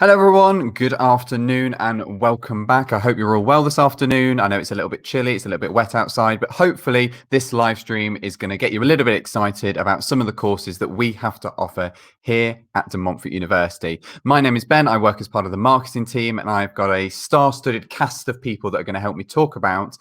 Hello everyone, good afternoon and welcome back. I hope you're all well this afternoon. I know it's a little bit chilly, it's a little bit wet outside, but hopefully this live stream is going to get you a little bit excited about some of the courses that we have to offer here at De Montfort University. My name is Ben, I work as part of the marketing team, and I've got a star-studded cast of people that are going to help me talk about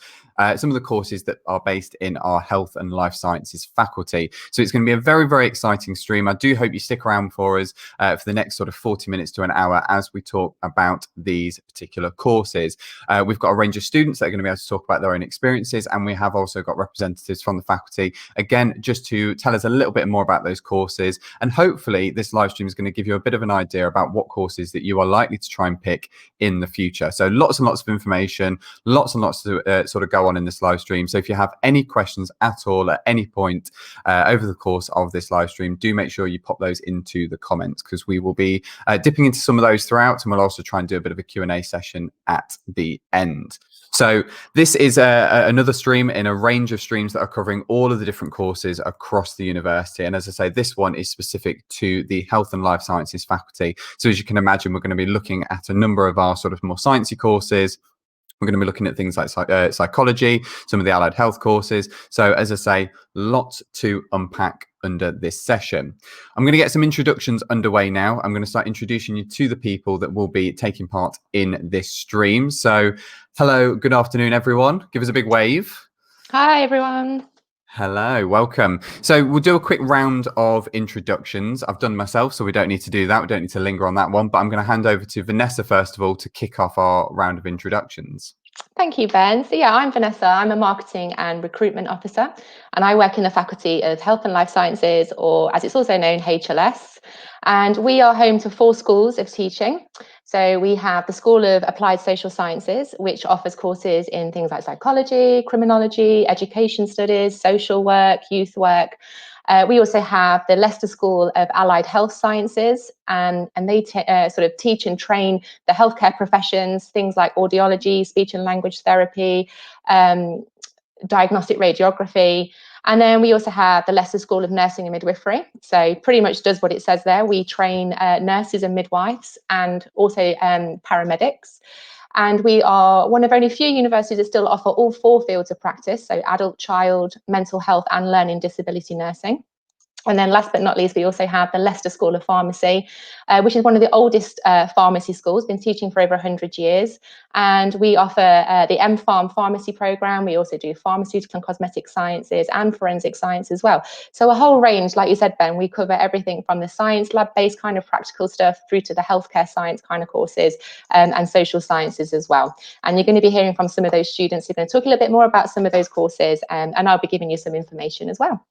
some of the courses that are based in our health and life sciences faculty. So it's going to be a very, very exciting stream. I do hope you stick around for us for the next sort of 40 minutes to an hour as we talk about these particular courses. We've got a range of students that are going to be able to talk about their own experiences, and we have also got representatives from the faculty, again, just to tell us a little bit more about those courses. And hopefully this live stream is going to give you a bit of an idea about what courses that you are likely to try and pick in the future. So lots and lots of information, lots and lots to sort of go on in this live stream. So if you have any questions at all at any point over the course of this live stream, do make sure you pop those into the comments, because we will be dipping into some of those throughout, and we'll also try and do a bit of a Q&A session at the end. So this is another stream in a range of streams that are covering all of the different courses across the university. And as I say, this one is specific to the health and life sciences faculty. So as you can imagine, we're going to be looking at a number of our sort of more sciencey courses. We're going to be looking at things like psychology, some of the allied health courses. So as I say, lots to unpack under this session. I'm going to get some introductions underway now. I'm going to start introducing you to the people that will be taking part in this stream. So hello, good afternoon, everyone. Give us a big wave. Hi, everyone. Hello, welcome. So we'll do a quick round of introductions. I've done myself, so we don't need to do that. We don't need to linger on that one, but I'm going to hand over to Vanessa, first of all, to kick off our round of introductions. Thank you, Ben. So yeah, I'm Vanessa. I'm a marketing and recruitment officer, and I work in the Faculty of Health and Life Sciences, or as it's also known, HLS. And we are home to 4 schools of teaching. So we have the School of Applied Social Sciences, which offers courses in things like psychology, criminology, education studies, social work, youth work. We also have the Leicester School of Allied Health Sciences, and they sort of teach and train the healthcare professions, things like audiology, speech and language therapy, diagnostic radiography. And then we also have the Leicester School of Nursing and Midwifery. So pretty much does what it says there. We train nurses and midwives, and also paramedics. And we are one of only few universities that still offer all 4 fields of practice, so adult, child, mental health, and learning disability nursing. And then last but not least, we also have the Leicester School of Pharmacy, which is one of the oldest pharmacy schools, been teaching for over 100 years. And we offer the MPharm pharmacy program. We also do pharmaceutical and cosmetic sciences and forensic science as well. So a whole range, like you said, Ben, we cover everything from the science lab-based kind of practical stuff through to the healthcare science kind of courses and social sciences as well. And you're going to be hearing from some of those students who are going to talk a little bit more about some of those courses, and I'll be giving you some information as well.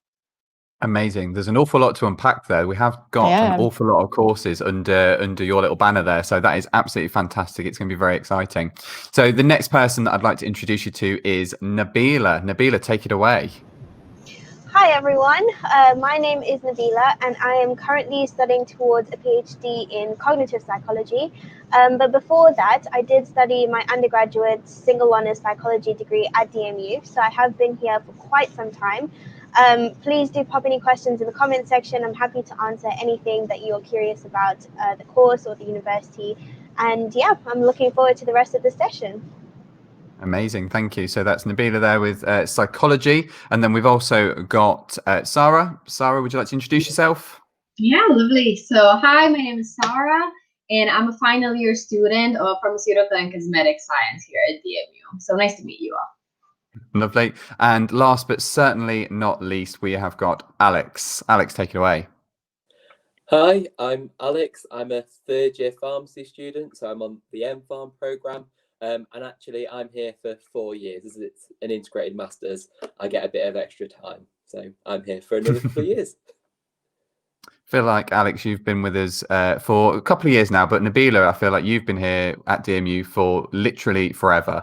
Amazing. There's an awful lot to unpack there. We have got an awful lot of courses under your little banner there. So that is absolutely fantastic. It's going to be very exciting. So the next person that I'd like to introduce you to is Nabila. Nabila, take it away. Hi, everyone. My name is Nabila, and I am currently studying towards a PhD in cognitive psychology. But before that, I did study my undergraduate single honours psychology degree at DMU. So I have been here for quite some time. Please do pop any questions in the comment section. I'm happy to answer anything that you're curious about the course or the university. And yeah, I'm looking forward to the rest of the session. Amazing, thank you. So that's Nabila there with psychology, and then we've also got Sarah. Sarah, would you like to introduce yourself? Yeah, lovely. So hi, my name is Sarah, and I'm a final year student of pharmaceutical and cosmetic science here at DMU. So nice to meet you all. Lovely. And last but certainly not least, we have got Alex. Alex, take it away. Hi, I'm Alex. I'm a 3rd year pharmacy student, so I'm on the MPharm program. And actually, I'm here for 4 years. As it's an integrated master's, I get a bit of extra time. So I'm here for another couple of years. I feel like, Alex, you've been with us for a couple of years now, but Nabila, I feel like you've been here at DMU for literally forever.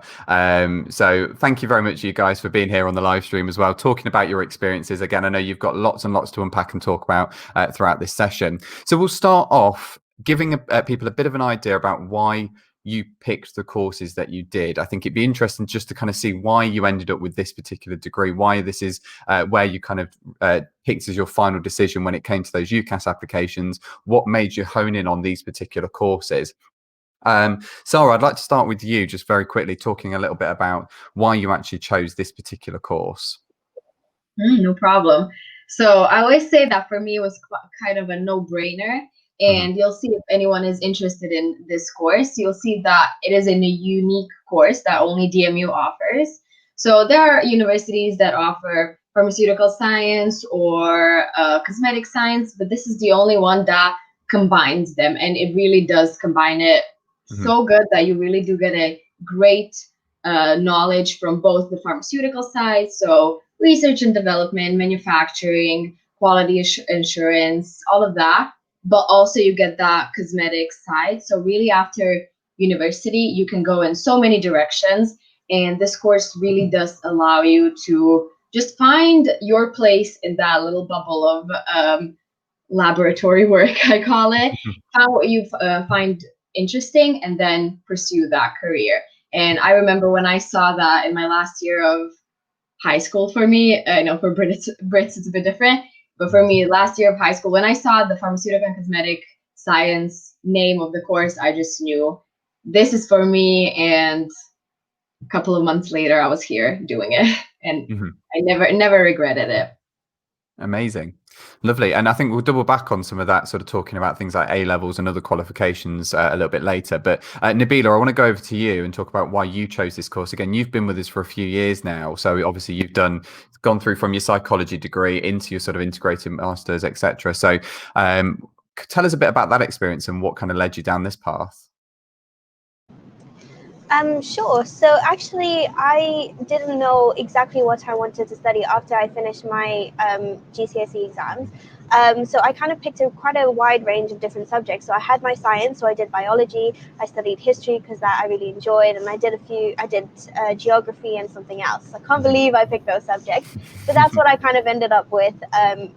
So thank you very much, you guys, for being here on the live stream as well, talking about your experiences. Again, I know you've got lots and lots to unpack and talk about throughout this session. So we'll start off giving people a bit of an idea about why you picked the courses that you did. I think it'd be interesting just to kind of see why you ended up with this particular degree, why this is where you kind of picked as your final decision when it came to those UCAS applications, what made you hone in on these particular courses. Sarah, I'd like to start with you just very quickly, talking a little bit about why you actually chose this particular course. No problem. So I always say that for me it was kind of a no-brainer. And you'll see if anyone is interested in this course, you'll see that it is a unique course that only DMU offers. So there are universities that offer pharmaceutical science or cosmetic science, but this is the only one that combines them, and it really does combine it so good that you really do get a great knowledge from both the pharmaceutical side, so research and development, manufacturing, quality assurance, all of that, but also you get that cosmetic side. So really after university, you can go in so many directions, and this course really does allow you to just find your place in that little bubble of laboratory work, I call it, find what you find interesting, and then pursue that career. And I remember when I saw that in my last year of high school for me, I know for Brits it's a bit different, but for me, last year of high school, when I saw the pharmaceutical and cosmetic science name of the course, I just knew this is for me. And a couple of months later, I was here doing it, and I never regretted it. Amazing. Lovely. And I think we'll double back on some of that, sort of talking about things like A levels and other qualifications a little bit later. But Nabila, I want to go over to you and talk about why you chose this course. Again, you've been with us for a few years now. So obviously you've gone through from your psychology degree into your sort of integrated masters, etc. So tell us a bit about that experience and what kind of led you down this path. Sure. So actually, I didn't know exactly what I wanted to study after I finished my GCSE exams. So I kind of picked quite a wide range of different subjects. So I had my science, so I did biology. I studied history because that I really enjoyed, and I did geography and something else. I can't believe I picked those subjects, but that's what I kind of ended up with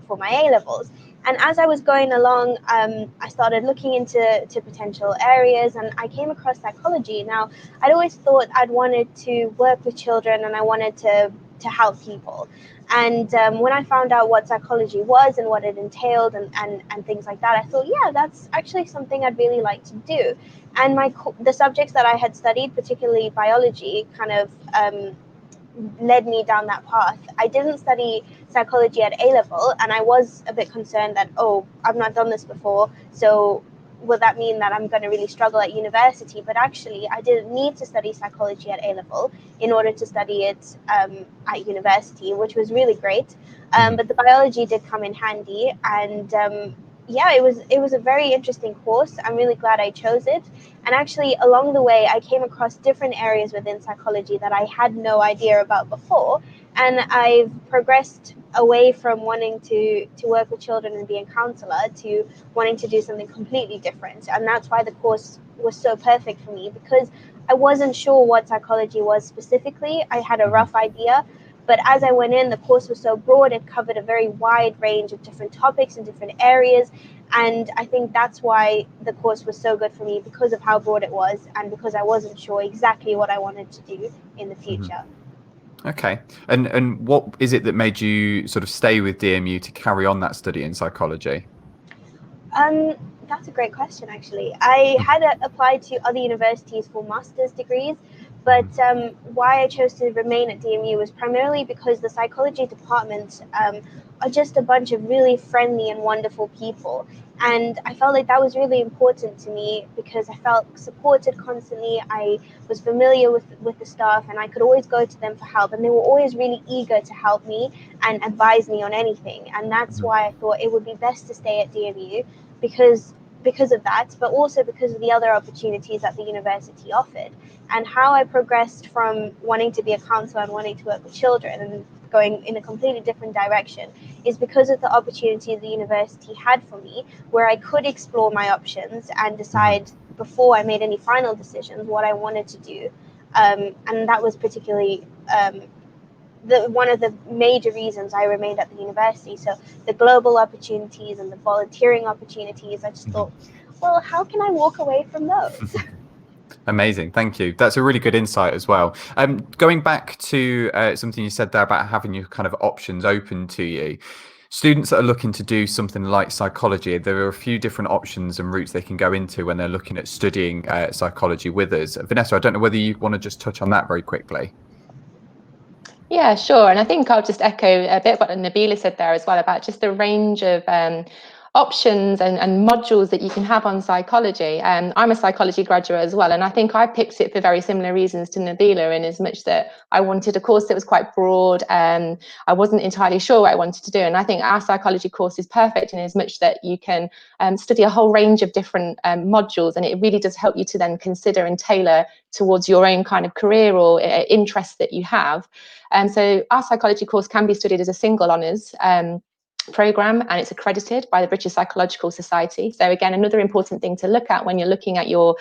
for my A levels. And as I was going along, I started looking into potential areas, and I came across psychology. Now, I'd always thought I'd wanted to work with children, and I wanted to help people. And when I found out what psychology was and what it entailed and things like that, I thought, yeah, that's actually something I'd really like to do. And the subjects that I had studied, particularly biology, kind of led me down that path. I didn't study psychology at A level, and I was a bit concerned that, oh, I've not done this before, so will that mean that I'm going to really struggle at university? But actually, I didn't need to study psychology at A level in order to study it at university, which was really great. But the biology did come in handy, and yeah, it was a very interesting course. I'm really glad I chose it. And actually, along the way, I came across different areas within psychology that I had no idea about before. And I've progressed away from wanting to work with children and be a counselor to wanting to do something completely different. And that's why the course was so perfect for me, because I wasn't sure what psychology was specifically. I had a rough idea. But as I went in, the course was so broad, it covered a very wide range of different topics and different areas. And I think that's why the course was so good for me, because of how broad it was and because I wasn't sure exactly what I wanted to do in the future. Okay. And what is it that made you sort of stay with DMU to carry on that study in psychology? That's a great question, actually. I had applied to other universities for master's degrees, but why I chose to remain at DMU was primarily because the psychology department are just a bunch of really friendly and wonderful people. And I felt like that was really important to me because I felt supported constantly. I was familiar with the staff, and I could always go to them for help. And they were always really eager to help me and advise me on anything. And that's why I thought it would be best to stay at DMU, because of that, but also because of the other opportunities that the university offered. And how I progressed from wanting to be a counselor and wanting to work with children and going in a completely different direction is because of the opportunity the university had for me, where I could explore my options and decide before I made any final decisions what I wanted to do. And that was particularly one of the major reasons I remained at the university. So the global opportunities and the volunteering opportunities, I just thought, well, how can I walk away from those? Amazing. Thank you. That's a really good insight as well. Going back to something you said there about having your kind of options open to you. students that are looking to do something like psychology, there are a few different options and routes they can go into when they're looking at studying psychology with us. Vanessa, I don't know whether you want to just touch on that very quickly. Yeah, sure. And I think I'll just echo a bit what Nabila said there as well about just the range of options and modules that you can have on psychology. I'm a psychology graduate as well, and I think I picked it for very similar reasons to Nabila, in as much that I wanted a course that was quite broad. I wasn't entirely sure what I wanted to do, and I think our psychology course is perfect in as much that you can study a whole range of different modules, and it really does help you to then consider and tailor towards your own kind of career or interest that you have. So our psychology course can be studied as a single honours program, and it's accredited by the British Psychological Society. So again, another important thing to look at when you're looking at your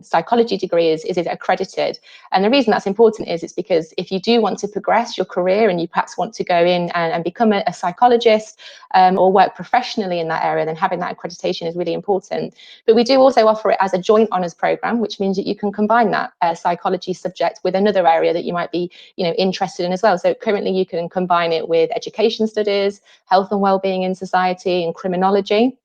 psychology degree is it accredited? And the reason that's important is it's because if you do want to progress your career and you perhaps want to go in and become a psychologist or work professionally in that area, then having that accreditation is really important. But we do also offer it as a joint honours program, which means that you can combine that psychology subject with another area that you might be interested in as well. So currently you can combine it with education studies, health and well-being in society, and criminology.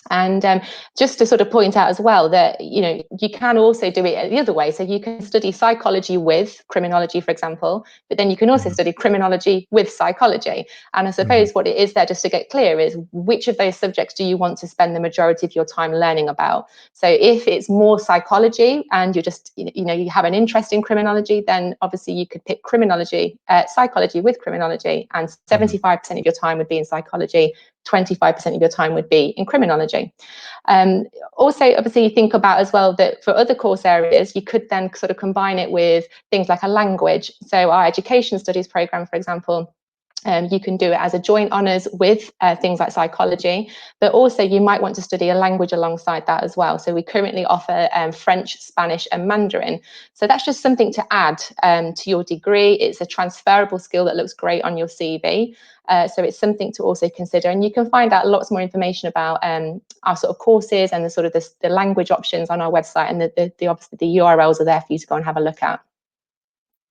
And just to sort of point out as well that you can also do it the other way. So you can study psychology with criminology, for example, but then you can also study criminology with psychology. And I suppose what it is there, just to get clear, is which of those subjects do you want to spend the majority of your time learning about? So if it's more psychology and you're just you have an interest in criminology, then obviously you could pick criminology, psychology with criminology, and 75% of your time would be in psychology, 25% of your time would be in criminology. Also, obviously, you think about as well that for other course areas, you could then sort of combine it with things like a language. So our education studies program, for example, you can do it as a joint honours with things like psychology, but also you might want to study a language alongside that as well. So we currently offer French, Spanish and Mandarin. So that's just something to add to your degree. It's a transferable skill that looks great on your CV. So it's something to also consider, and you can find out lots more information about our sort of courses and the sort of the language options on our website, and obviously the URLs are there for you to go and have a look at.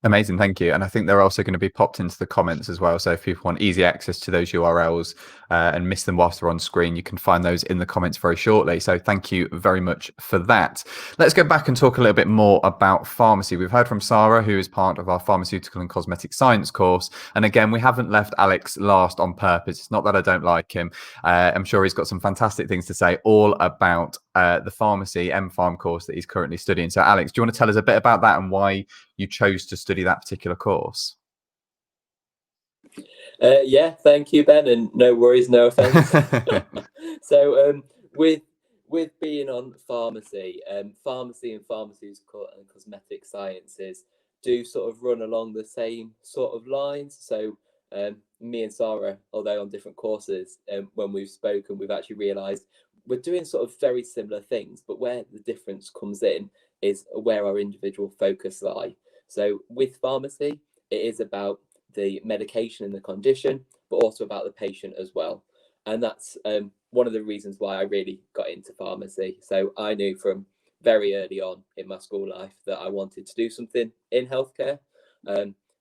Amazing, thank you. And I think they're also going to be popped into the comments as well. So if people want easy access to those URLs and miss them whilst they're on screen, you can find those in the comments very shortly. So thank you very much for that. Let's go back and talk a little bit more about pharmacy. We've heard from Sarah, who is part of our pharmaceutical and cosmetic science course. And again, we haven't left Alex last on purpose. It's not that I don't like him. I'm sure he's got some fantastic things to say all about the pharmacy MPharm course that he's currently studying. So Alex, do you want to tell us a bit about that and why you chose to study that particular course? Yeah, thank you, Ben, and no worries, no offense. So with being on pharmacy and pharmaceutical and cosmetic sciences do sort of run along the same sort of lines. So me and Sarah, although on different courses, when we've spoken, we've actually realized we're doing sort of very similar things, but where the difference comes in is where our individual focus lie. So with pharmacy, it is about the medication and the condition, but also about the patient as well. And that's one of the reasons why I really got into pharmacy. So I knew from very early on in my school life that I wanted to do something in healthcare.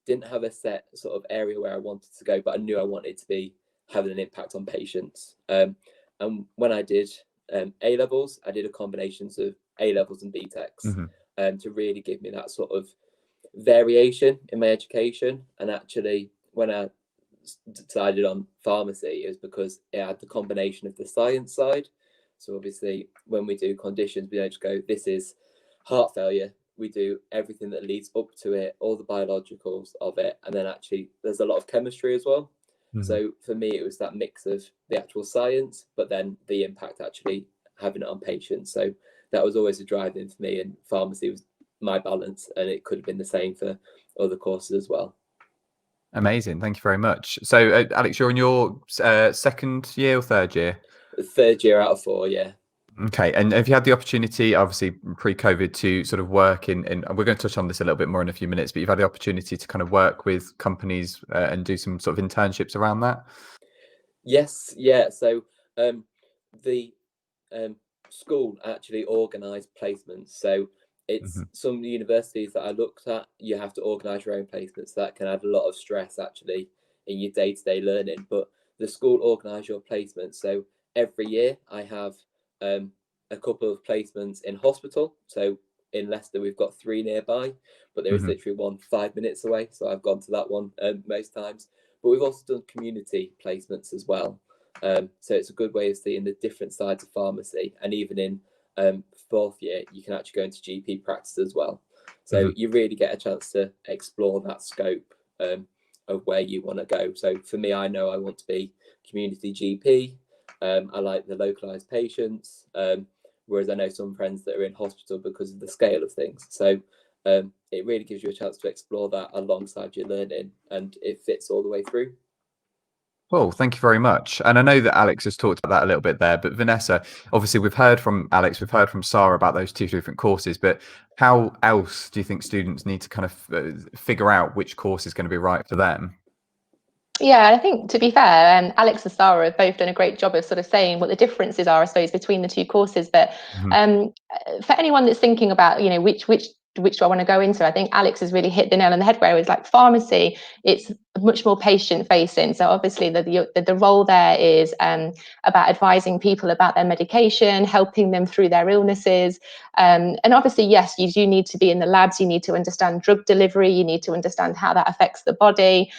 Didn't have a set sort of area where I wanted to go, but I knew I wanted to be having an impact on patients. And when I did A levels, I did a combination of A levels and BTECs to really give me that sort of variation in my education. And actually, when I decided on pharmacy, it was because it had the combination of the science side. So obviously, when we do conditions, we don't just go, this is heart failure. We do everything that leads up to it, all the biologicals of it, and then actually there's a lot of chemistry as well. So for me, it was that mix of the actual science, but then the impact actually having it on patients. So that was always a driving for me, and pharmacy was my balance, and it could have been the same for other courses as well. Amazing, thank you very much. So Alex, you're in your second year or third year? Third year out of 4, yeah. Okay, and have you had the opportunity, obviously pre-COVID, to sort of work in we're going to touch on this a little bit more in a few minutes, but you've had the opportunity to kind of work with companies and do some sort of internships around that? Yes, yeah. So the school actually organised placements. So it's some universities that I looked at, you have to organise your own placements. That can add a lot of stress actually in your day-to-day learning. But the school organise your placements. So every year I have a couple of placements in hospital. So in Leicester, we've got 3 nearby, but there is literally one 5 minutes away. So I've gone to that one most times. But we've also done community placements as well. So it's a good way of seeing the different sides of pharmacy. And even in 4th year, you can actually go into GP practice as well. So you really get a chance to explore that scope of where you want to go. So for me, I know I want to be community GP. I like the localized patients, whereas I know some friends that are in hospital because of the scale of things. So it really gives you a chance to explore that alongside your learning, and it fits all the way through. Cool, thank you very much. And I know that Alex has talked about that a little bit there, but Vanessa, obviously we've heard from Alex, we've heard from Sarah about those 2 different courses, but how else do you think students need to kind of figure out which course is going to be right for them? Yeah, I think, to be fair, Alex and Sarah have both done a great job of sort of saying what the differences are, I suppose, between the 2 courses. But for anyone that's thinking about, you know, which do I want to go into, I think Alex has really hit the nail on the head, where it's like pharmacy, it's much more patient facing. So obviously the role there is about advising people about their medication, helping them through their illnesses. And obviously, yes, you do need to be in the labs, you need to understand drug delivery, you need to understand how that affects the body.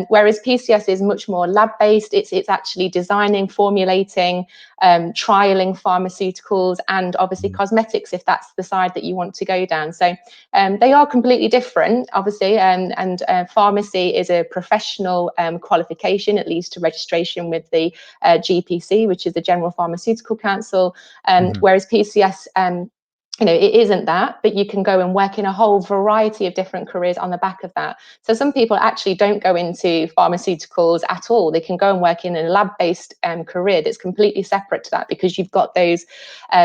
Whereas PCS is much more lab-based, it's actually designing, formulating, trialing pharmaceuticals, and obviously cosmetics, if that's the side that you want to go down. So they are completely different, obviously, and pharmacy is a professional qualification. It leads to registration with the GPC, which is the General Pharmaceutical Council, whereas PCS, you know, it isn't that, but you can go and work in a whole variety of different careers on the back of that. So some people actually don't go into pharmaceuticals at all. They can go and work in a lab-based career that's completely separate to that, because you've got those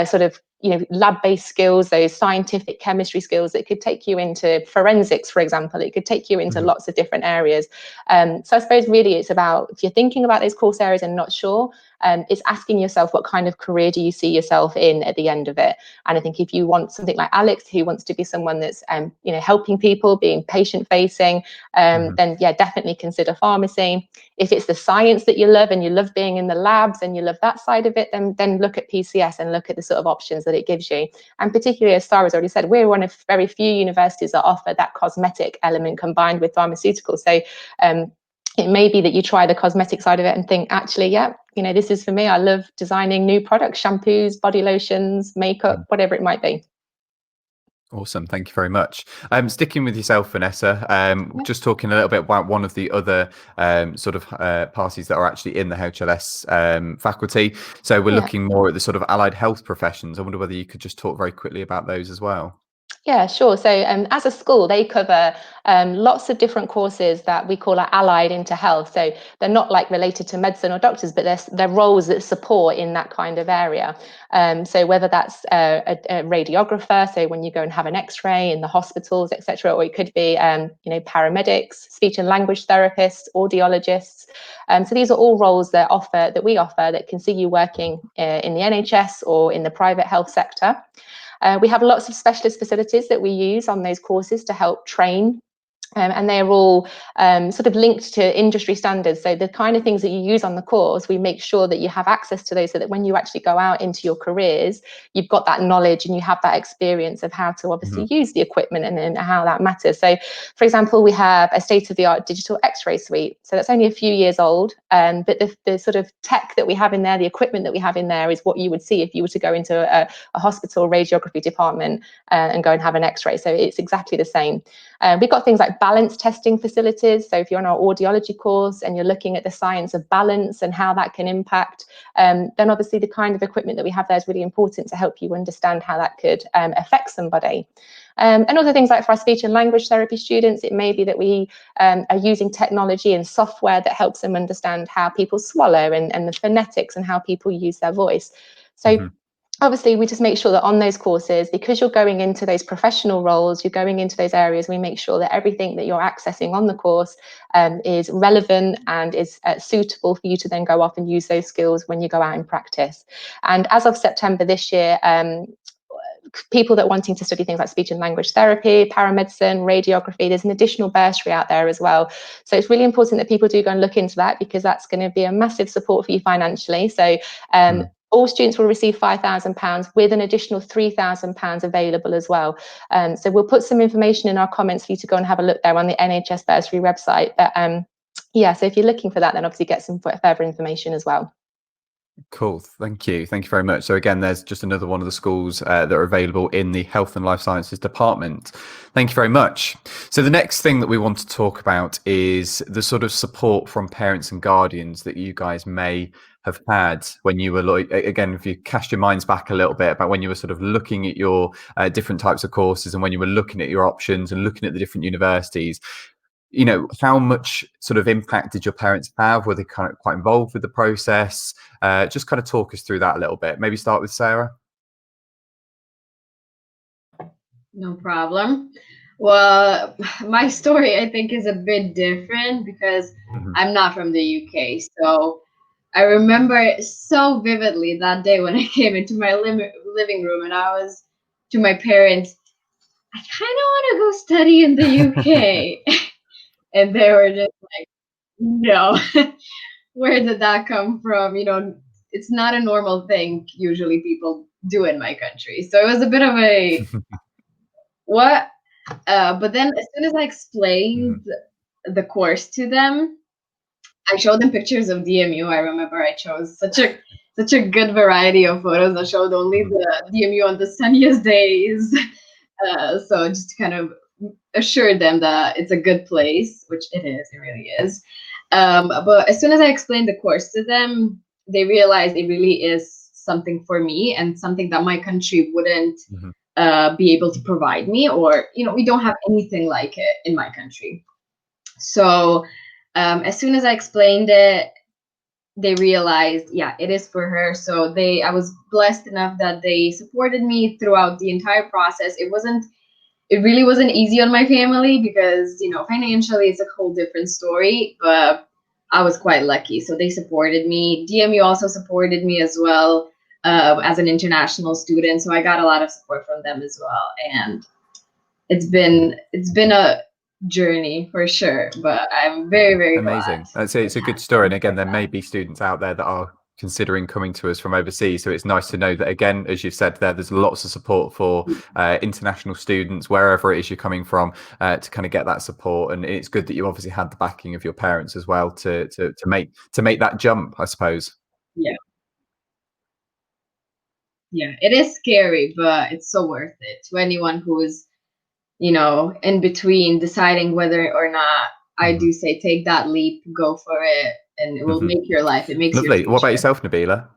sort of, you know, lab-based skills, those scientific chemistry skills that could take you into forensics, for example. It could take you into lots of different areas. So I suppose really it's about, if you're thinking about those course areas and not sure, it's asking yourself, what kind of career do you see yourself in at the end of it? And I think if you want something like Alex, who wants to be someone that's you know, helping people, being patient facing, then yeah, definitely consider pharmacy. If it's the science that you love and you love being in the labs and you love that side of it, then look at PCS and look at the sort of options that it gives you. And particularly, as Sarah's already said, we're one of very few universities that offer that cosmetic element combined with pharmaceuticals. So it may be that you try the cosmetic side of it and think, actually, yeah, you know, this is for me. I love designing new products, shampoos, body lotions, makeup, whatever it might be. Awesome, thank you very much. Sticking with yourself, Vanessa, just talking a little bit about one of the other sort of parties that are actually in the HLS faculty. So we're looking more at the sort of allied health professions. I wonder whether you could just talk very quickly about those as well. Yeah, sure. So as a school, they cover lots of different courses that we call are allied into health. So they're not like related to medicine or doctors, but they're roles that support in that kind of area. So whether that's a radiographer, so when you go and have an X-ray in the hospitals, etc., or it could be you know, paramedics, speech and language therapists, audiologists. So these are all roles that we offer that can see you working in the NHS or in the private health sector. We have lots of specialist facilities that we use on those courses to help train. And they're all sort of linked to industry standards. So the kind of things that you use on the course, we make sure that you have access to those, so that when you actually go out into your careers, you've got that knowledge and you have that experience of how to obviously use the equipment and how that matters. So, for example, we have a state-of-the-art digital X-ray suite. So that's only a few years old, but the sort of tech that we have in there, the equipment that we have in there, is what you would see if you were to go into a hospital radiography department and go and have an X-ray. So it's exactly the same. We've got things like balance testing facilities. So if you're on our audiology course and you're looking at the science of balance and how that can impact, then obviously the kind of equipment that we have there is really important to help you understand how that could affect somebody. And other things like for our speech and language therapy students, it may be that we are using technology and software that helps them understand how people swallow and the phonetics and how people use their voice. So obviously, we just make sure that on those courses, because you're going into those professional roles, you're going into those areas, we make sure that everything that you're accessing on the course is relevant and is suitable for you to then go off and use those skills when you go out in practice. And as of September this year, people that are wanting to study things like speech and language therapy, paramedicine, radiography, there's an additional bursary out there as well. So it's really important that people do go and look into that, because that's going to be a massive support for you financially. So all students will receive £5,000 with an additional £3,000 available as well. So we'll put some information in our comments for you to go and have a look there on the NHS bursary website. But yeah, so if you're looking for that, then obviously get some further information as well. Cool. Thank you very much. So again, there's just another one of the schools that are available in the Health and Life Sciences department. Thank you very much. So the next thing that we want to talk about is the sort of support from parents and guardians that you guys may have had when you were, like, again, if you cast your minds back a little bit about when you were sort of looking at your different types of courses, and when you were looking at your options and looking at the different universities. You know, how much sort of impact did your parents have? Were they kind of quite involved with the process? Just kind of talk us through that a little bit. Maybe start with Sarah. No problem. Well, my story, I think, is a bit different because I'm not from the UK. So I remember so vividly that day when I came into my living room and I was to my parents, I kind of want to go study in the UK. And they were just like, no, where did that come from? You know, it's not a normal thing usually people do in my country. So it was a bit of a what? But then as soon as I explained the course to them, I showed them pictures of DMU. I remember I chose such a good variety of photos. I showed only the DMU on the sunniest days. So just to kind of assure them that it's a good place, which it is, it really is. But as soon as I explained the course to them, they realized it really is something for me and something that my country wouldn't be able to provide me, or, you know, we don't have anything like it in my country. So as soon as I explained it, they realized, yeah, it is for her. So I was blessed enough that they supported me throughout the entire process. It really wasn't easy on my family because, you know, financially it's a whole different story, but I was quite lucky. So they supported me. DMU also supported me as well as an international student. So I got a lot of support from them as well. And it's been a journey for sure, but I'm very, very amazing. I'd say it's a good story. And again, there may be students out there that are considering coming to us from overseas, so it's nice to know that, again, as you've said there's lots of support for international students wherever it is you're coming from, to kind of get that support. And it's good that you obviously had the backing of your parents as well to make that jump, I suppose. Yeah, it is scary, but it's so worth it to anyone who is, you know, in between deciding whether or not. I do say take that leap, go for it, and it will make your life. It makes lovely. What about yourself, Nabila?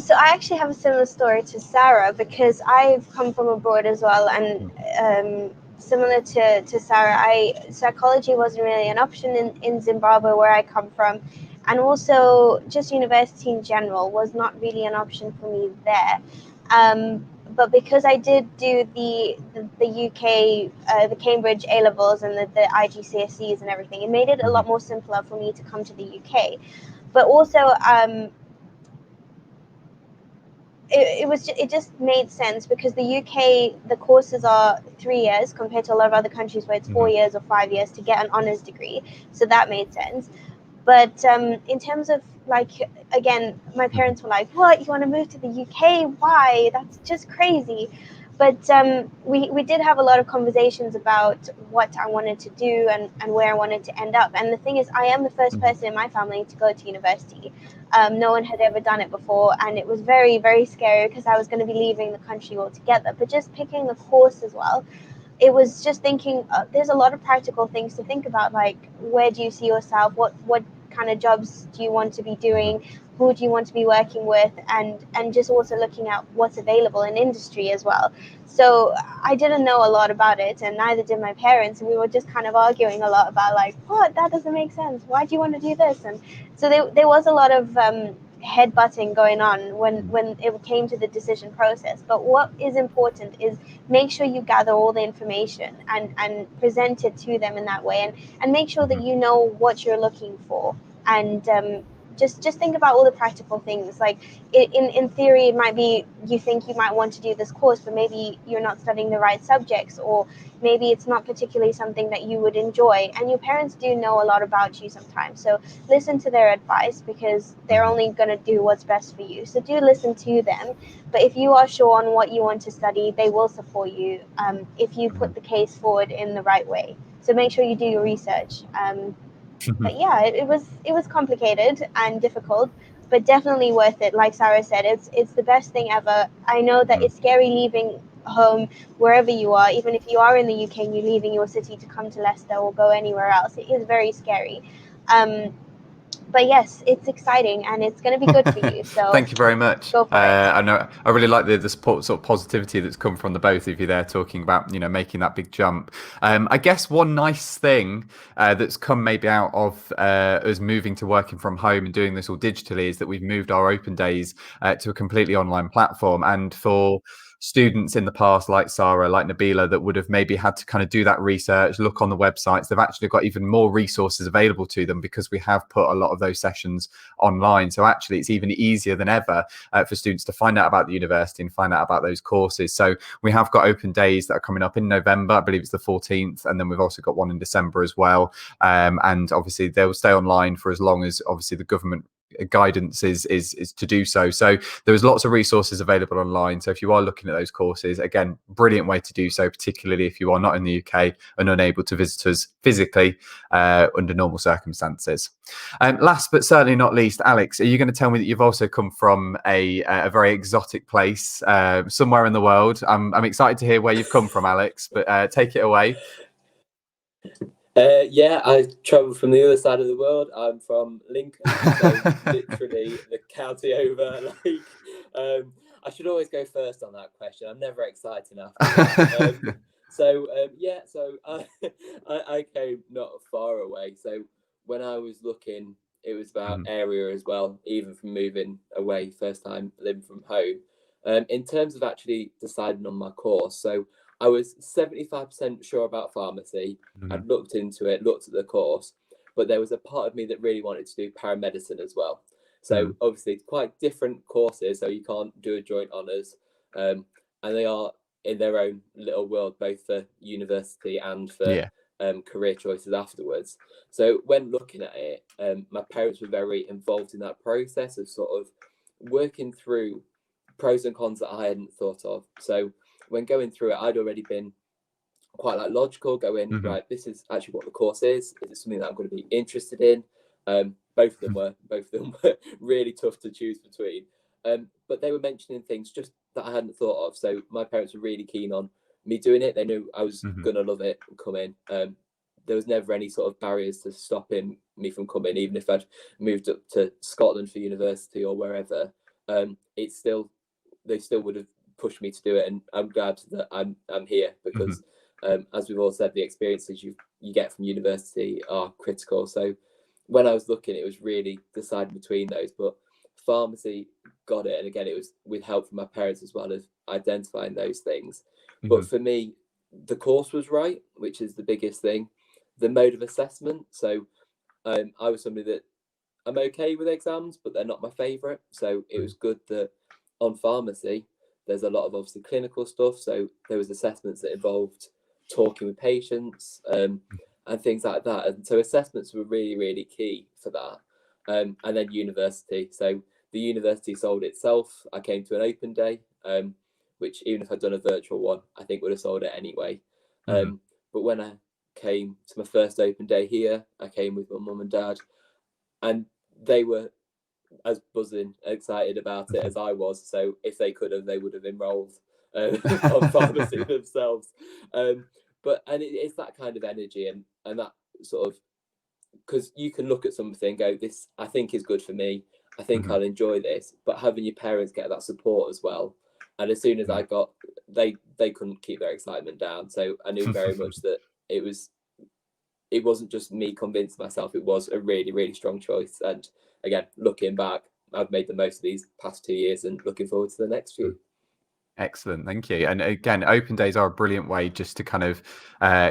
So I actually have a similar story to Sarah because I've come from abroad as well, and similar to Sarah, psychology wasn't really an option in Zimbabwe where I come from, and also just university in general was not really an option for me there. But because I did do the UK, the Cambridge A-levels and the IGCSEs and everything, it made it a lot more simpler for me to come to the UK. But also, it just made sense because the UK, the courses are 3 years compared to a lot of other countries where it's 4 years or 5 years to get an honours degree. So that made sense. But in terms of, like, again, my parents were like, what, you want to move to the UK? Why? That's just crazy. But we did have a lot of conversations about what I wanted to do and where I wanted to end up. And the thing is, I am the first person in my family to go to university. No one had ever done it before. And it was very, very scary because I was going to be leaving the country altogether. But just picking the course as well, it was just thinking there's a lot of practical things to think about, like where do you see yourself, what kind of jobs do you want to be doing, who do you want to be working with, and just also looking at what's available in industry as well. So I didn't know a lot about it, and neither did my parents, and we were just kind of arguing a lot about, like, what, that doesn't make sense, why do you want to do this? And so there was a lot of headbutting going on when it came to the decision process. But what is important is make sure you gather all the information and present it to them in that way, and make sure that you know what you're looking for, and just think about all the practical things. Like in theory, it might be you think you might want to do this course, but maybe you're not studying the right subjects, or maybe it's not particularly something that you would enjoy. And your parents do know a lot about you sometimes, so listen to their advice, because they're only going to do what's best for you. So do listen to them. But if you are sure on what you want to study, they will support you if you put the case forward in the right way. So make sure you do your research. But yeah, it was complicated and difficult, but definitely worth it. Like Sarah said, it's the best thing ever. I know that it's scary leaving home wherever you are, even if you are in the UK and you're leaving your city to come to Leicester or go anywhere else. It is very scary. But yes, it's exciting and it's going to be good for you. So thank you very much. Go for it. I know I really like the support, sort of positivity that's come from the both of you there, talking about, you know, making that big jump. I guess one nice thing that's come maybe out of us moving to working from home and doing this all digitally is that we've moved our open days to a completely online platform. And for students in the past, like Sarah, like Nabila, that would have maybe had to kind of do that research, look on the websites, they've actually got even more resources available to them because we have put a lot of those sessions online. So actually it's even easier than ever for students to find out about the university and find out about those courses. So we have got open days that are coming up in November. I believe it's the 14th, and then we've also got one in December as well. And obviously they'll stay online for as long as obviously the government guidance is to do so. So there's lots of resources available online. So if you are looking at those courses, again, brilliant way to do so, particularly if you are not in the UK and unable to visit us physically under normal circumstances. Last but certainly not least, Alex, are you going to tell me that you've also come from a very exotic place somewhere in the world? I'm excited to hear where you've come from, Alex, but take it away. Yeah, I travelled from the other side of the world. I'm from Lincoln, so literally the county over. Like, I should always go first on that question. I'm never excited enough. So I came not far away. So when I was looking, it was about area as well, even from moving away, first time living from home. In terms of actually deciding on my course, so I was 75% sure about pharmacy. I'd looked into it, looked at the course, but there was a part of me that really wanted to do paramedicine as well. So obviously it's quite different courses, so you can't do a joint honours, and they are in their own little world, both for university and for career choices afterwards. So when looking at it, my parents were very involved in that process of sort of working through pros and cons that I hadn't thought of. So when going through it, I'd already been quite like logical, going, right, this is actually what the course is. Is it something that I'm going to be interested in? Both of them were really tough to choose between. But they were mentioning things just that I hadn't thought of. So my parents were really keen on me doing it. They knew I was going to love it and come in. There was never any sort of barriers to stopping me from coming, even if I'd moved up to Scotland for university or wherever. They still would have pushed me to do it, and I'm glad that I'm here because as we've all said, the experiences you get from university are critical. So when I was looking, it was really deciding between those, but pharmacy got it, and again it was with help from my parents as well as identifying those things. But for me, the course was right, which is the biggest thing. The mode of assessment, so I was somebody that I'm okay with exams, but they're not my favorite. So it was good that on pharmacy there's a lot of obviously clinical stuff, so there was assessments that involved talking with patients and things like that, and so assessments were really, really key for that. And then university, so the university sold itself. I came to an open day, which even if I'd done a virtual one, I think would have sold it anyway. But when I came to my first open day here, I came with my mum and dad, and they were as buzzing excited about it as I was. So if they could have, they would have enrolled on pharmacy themselves. But it's that kind of energy and that sort of, because you can look at something and go, this I think is good for me, I think I'll enjoy this, but having your parents get that support as well. And as soon as I got, they couldn't keep their excitement down. So I knew very much that it wasn't just me convincing myself, it was a really, really strong choice. And again, looking back, I've made the most of these past 2 years and looking forward to the next few. Excellent, thank you. And again, open days are a brilliant way just to kind of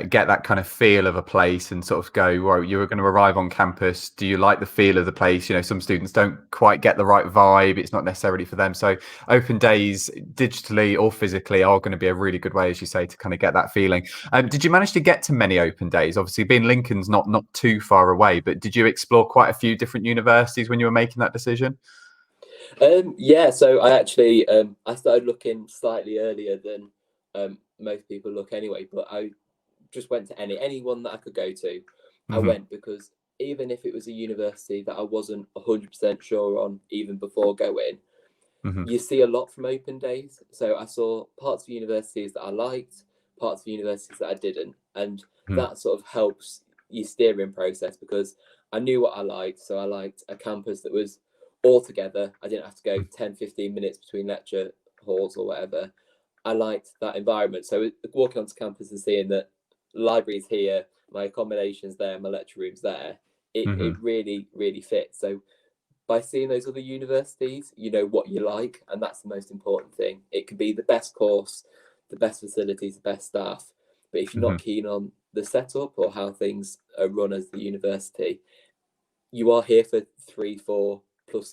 get that kind of feel of a place and sort of go, well, you're going to arrive on campus. Do you like the feel of the place? You know, some students don't quite get the right vibe. It's not necessarily for them. So open days, digitally or physically, are going to be a really good way, as you say, to kind of get that feeling. Did you manage to get to many open days? Obviously, being Lincoln's not too far away, but did you explore quite a few different universities when you were making that decision? Yeah, so I actually I started looking slightly earlier than most people look anyway, but I just went to anyone that I could go to. I went because even if it was a university that I wasn't 100% sure on even before going, you see a lot from open days. So I saw parts of universities that I liked, parts of universities that I didn't, and that sort of helps your steering process, because I knew what I liked. So I liked a campus that was all together. I didn't have to go 10-15 minutes between lecture halls or whatever. I liked that environment. So walking onto campus and seeing that library's here, my accommodation's there, my lecture room's there, it really, really fits. So by seeing those other universities, you know what you like, and that's the most important thing. It can be the best course, the best facilities, the best staff, but if you're not keen on the setup or how things are run as the university, you are here for 3-4+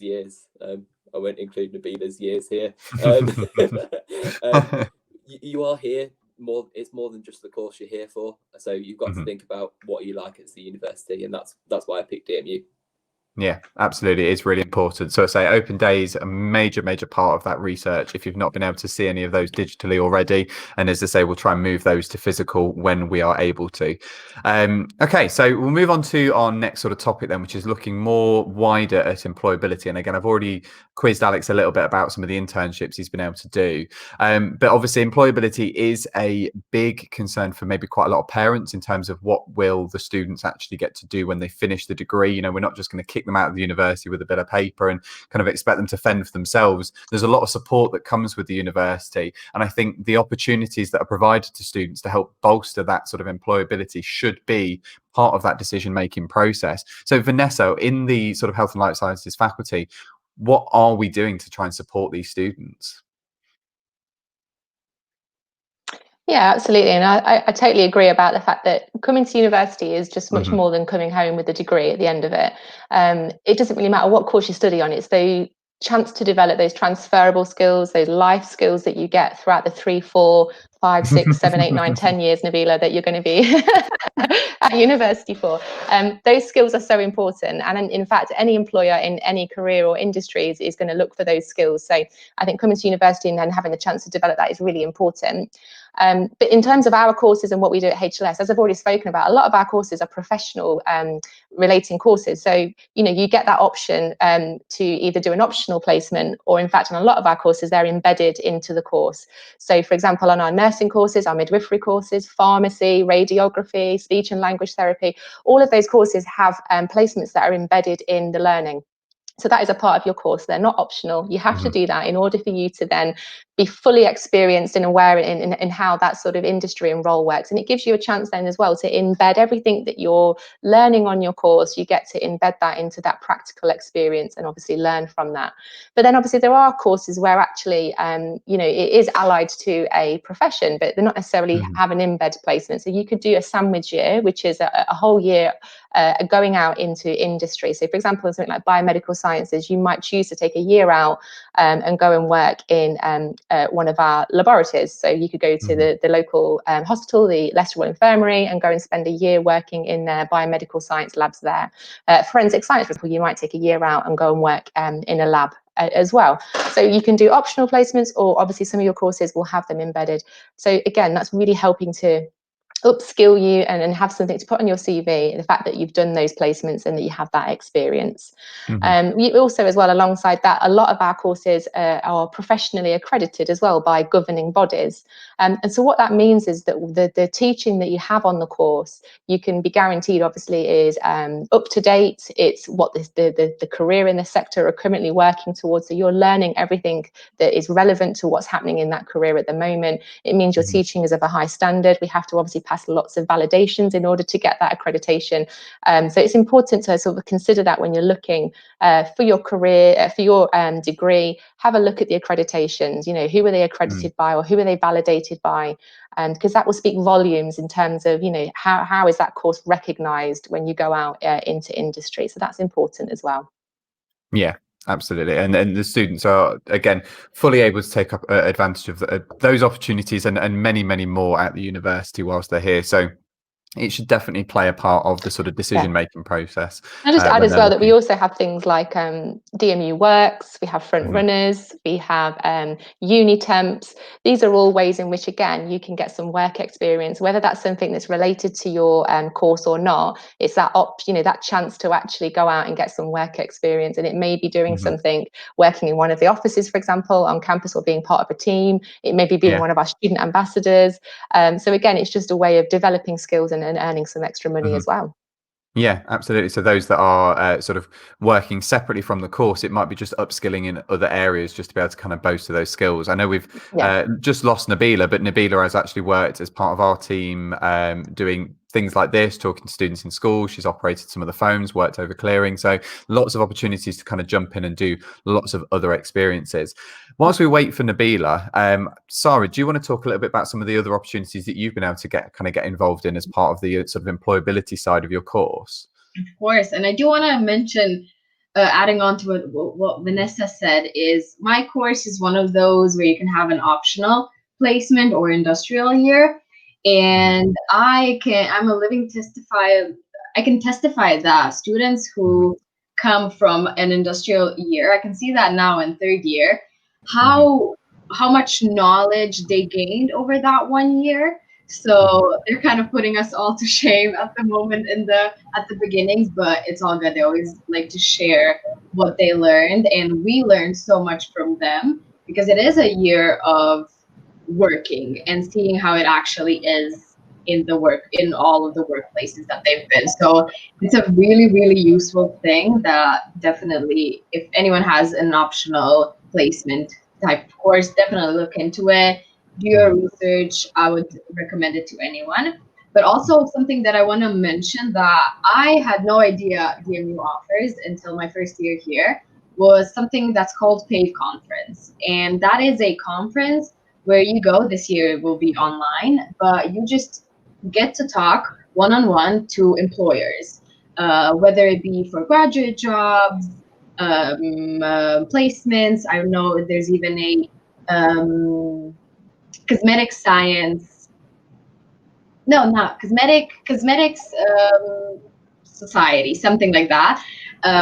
years. I won't include Nabila's years here. You are here more. It's more than just the course you're here for. So you've got to think about what you like at the university, and that's why I picked DMU. Yeah, absolutely. It is really important. So I say open days, a major part of that research. If you've not been able to see any of those digitally already, and as I say, we'll try and move those to physical when we are able to. Okay, so we'll move on to our next sort of topic then, which is looking more wider at employability. And again, I've already quizzed Alex a little bit about some of the internships he's been able to do. But obviously employability is a big concern for maybe quite a lot of parents in terms of what will the students actually get to do when they finish the degree. You know, we're not just going to kick them out of the university with a bit of paper and kind of expect them to fend for themselves. There's a lot of support that comes with the university, and I think the opportunities that are provided to students to help bolster that sort of employability should be part of that decision making process. So Vanessa, in the sort of health and life sciences faculty, what are we doing to try and support these students? Yeah, absolutely. And I totally agree about the fact that coming to university is just much more than coming home with a degree at the end of it. It doesn't really matter what course you study on. It's the chance to develop those transferable skills, those life skills that you get throughout the 3, 4, 5, 6, 7, 8, 9, 10 years, Nabila, that you're going to be at university for. Those skills are so important. And in fact, any employer in any career or industries is going to look for those skills. So I think coming to university and then having the chance to develop that is really important. But in terms of our courses and what we do at HLS, as I've already spoken about, a lot of our courses are professional relating courses. So, you know, you get that option to either do an optional placement, or in fact, on a lot of our courses, they're embedded into the course. So, for example, on our nursing courses, our midwifery courses, pharmacy, radiography, speech and language therapy, all of those courses have placements that are embedded in the learning. So that is a part of your course. They're not optional. You have to do that in order for you to then be fully experienced and aware in how that sort of industry and role works. And it gives you a chance then as well to embed everything that you're learning on your course. You get to embed that into that practical experience and obviously learn from that. But then obviously there are courses where actually, you know, it is allied to a profession, but they're not necessarily have an embed placement. So you could do a sandwich year, which is a whole year going out into industry. So for example, something like biomedical sciences, you might choose to take a year out and go and work in one of our laboratories. So you could go to the local hospital, the Leicester Infirmary, and go and spend a year working in their biomedical science labs there. Forensic science, for example, you might take a year out and go and work in a lab as well. So you can do optional placements, or obviously some of your courses will have them embedded. So again, that's really helping to upskill you and have something to put on your CV, the fact that you've done those placements and that you have that experience. We also, as well, alongside that, a lot of our courses are professionally accredited as well by governing bodies. And so what that means is that the teaching that you have on the course, you can be guaranteed, obviously, is up to date. It's what the career in the sector are currently working towards. So you're learning everything that is relevant to what's happening in that career at the moment. It means your teaching is of a high standard. We have to obviously pass lots of validations in order to get that accreditation. So it's important to sort of consider that when you're looking for your career, for your degree. Have a look at the accreditations. You know, who are they accredited by, or who are they validated by? And because that will speak volumes in terms of, you know, how is that course recognized when you go out into industry. So that's important as well. Yeah, absolutely. And the students are, again, fully able to take up advantage of those opportunities and many, many more at the university whilst they're here. So it should definitely play a part of the sort of decision-making process. I'll just add as well that we also have things like DMU Works, we have front runners, we have uni temps. These are all ways in which, again, you can get some work experience, whether that's something that's related to your course or not. It's that that chance to actually go out and get some work experience, and it may be doing something, working in one of the offices, for example, on campus, or being part of a team. It may be being one of our student ambassadors. So again, it's just a way of developing skills and earning some extra money as well. Yeah, absolutely. So those that are sort of working separately from the course, it might be just upskilling in other areas just to be able to kind of boast of those skills. I know we've just lost Nabila, but Nabila has actually worked as part of our team doing things like this, talking to students in school. She's operated some of the phones, worked over clearing. So lots of opportunities to kind of jump in and do lots of other experiences. Whilst we wait for Nabila, Sarah, do you want to talk a little bit about some of the other opportunities that you've been able to get involved in as part of the sort of employability side of your course? Of course. And I do want to mention, adding on to what Vanessa said, is my course is one of those where you can have an optional placement or industrial year. And I'm a living testifier. I can testify that students who come from an industrial year, I can see that now in third year, how much knowledge they gained over that 1 year. So they're kind of putting us all to shame at the moment at the beginnings, but it's all good. They always like to share what they learned, and we learned so much from them because it is a year of working and seeing how it actually is in all of the workplaces that they've been. So it's a really, really useful thing that definitely, if anyone has an optional placement type course, definitely look into it. Do your research. I would recommend it to anyone. But also something that I want to mention that I had no idea DMU offers until my first year here was something that's called PAVE Conference. And that is a conference where you go. This year it will be online, but you just get to talk one-on-one to employers, whether it be for graduate jobs, placements. I know there's even a cosmetic science. No, not cosmetics society, something like that,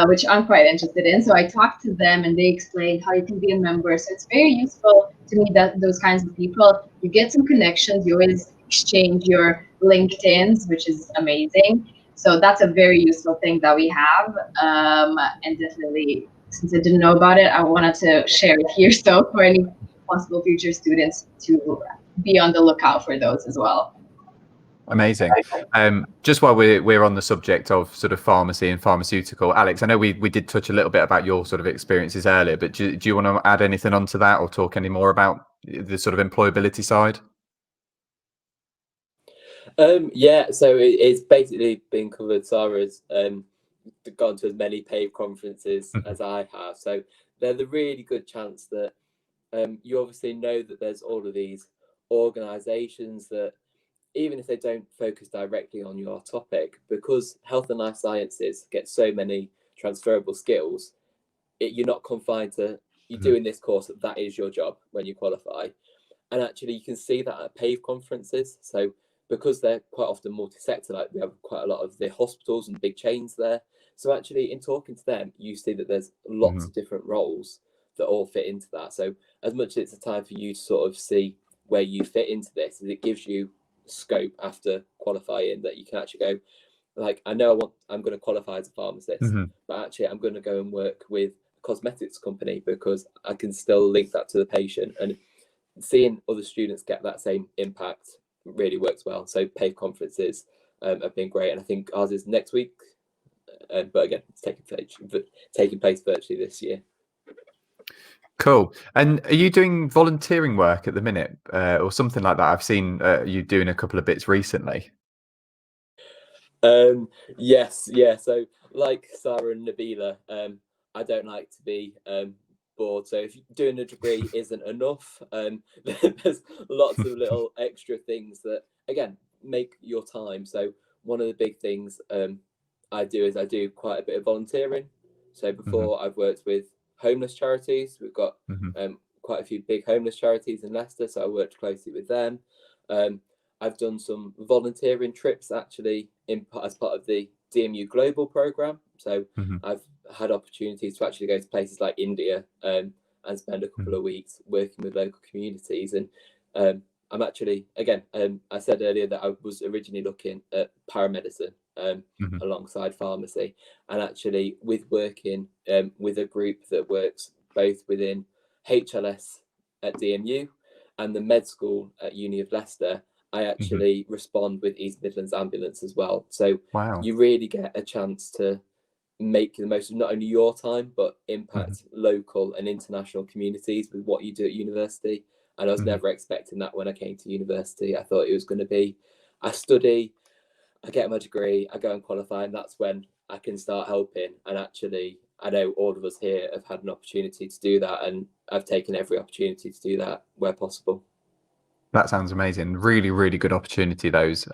which I'm quite interested in. So I talked to them and they explained how you can be a member. So it's very useful to meet those kinds of people. You get some connections. You always exchange your LinkedIns, which is amazing. So that's a very useful thing that we have. And definitely, since I didn't know about it, I wanted to share it here. So for any possible future students to be on the lookout for those as well. Amazing. Just while we're on the subject of sort of pharmacy and pharmaceutical, Alex, I know we did touch a little bit about your sort of experiences earlier, but do you want to add anything onto that or talk any more about the sort of employability side? Yeah, so it's basically been covered. Sarah's gone to as many PAVE conferences as I have, so there's a really good chance that you obviously know that there's all of these organizations that, even if they don't focus directly on your topic, because health and life sciences get so many transferable skills, you're not confined to you doing this course, that is your job when you qualify. And actually you can see that at PAVE conferences. So because they're quite often multi-sector, like we have quite a lot of the hospitals and big chains there. So actually in talking to them, you see that there's lots of different roles that all fit into that. So as much as it's a time for you to sort of see where you fit into this, it gives you scope after qualifying that you can actually go, like, I know I'm going to qualify as a pharmacist, but actually I'm going to go and work with a cosmetics company because I can still link that to the patient, and seeing other students get that same impact really works well. So PAVE conferences have been great, and I think ours is next week, but again, it's taking place virtually this year. Cool. And are you doing volunteering work at the minute, or something like that? I've seen you doing a couple of bits recently. Yes, yeah. So like Sarah and Nabila, I don't like to be bored. So if doing a degree isn't enough, there's lots of little extra things that again make your time. So one of the big things I do is I do quite a bit of volunteering. So before I've worked with homeless charities. We've got quite a few big homeless charities in Leicester, so I worked closely with them. I've done some volunteering trips actually as part of the DMU Global program. So I've had opportunities to actually go to places like India and spend a couple of weeks working with local communities. And I'm actually, again, I said earlier that I was originally looking at paramedicine alongside pharmacy, and actually with working with a group that works both within HLS at DMU and the med school at Uni of Leicester, I actually respond with East Midlands Ambulance as well. So you really get a chance to make the most of not only your time, but impact local and international communities with what you do at university. And I was never expecting that when I came to university. I thought it was going to be, I study, I get my degree, I go and qualify, and that's when I can start helping. And actually, I know all of us here have had an opportunity to do that, and I've taken every opportunity to do that where possible. That sounds amazing. Really, really good opportunity, those.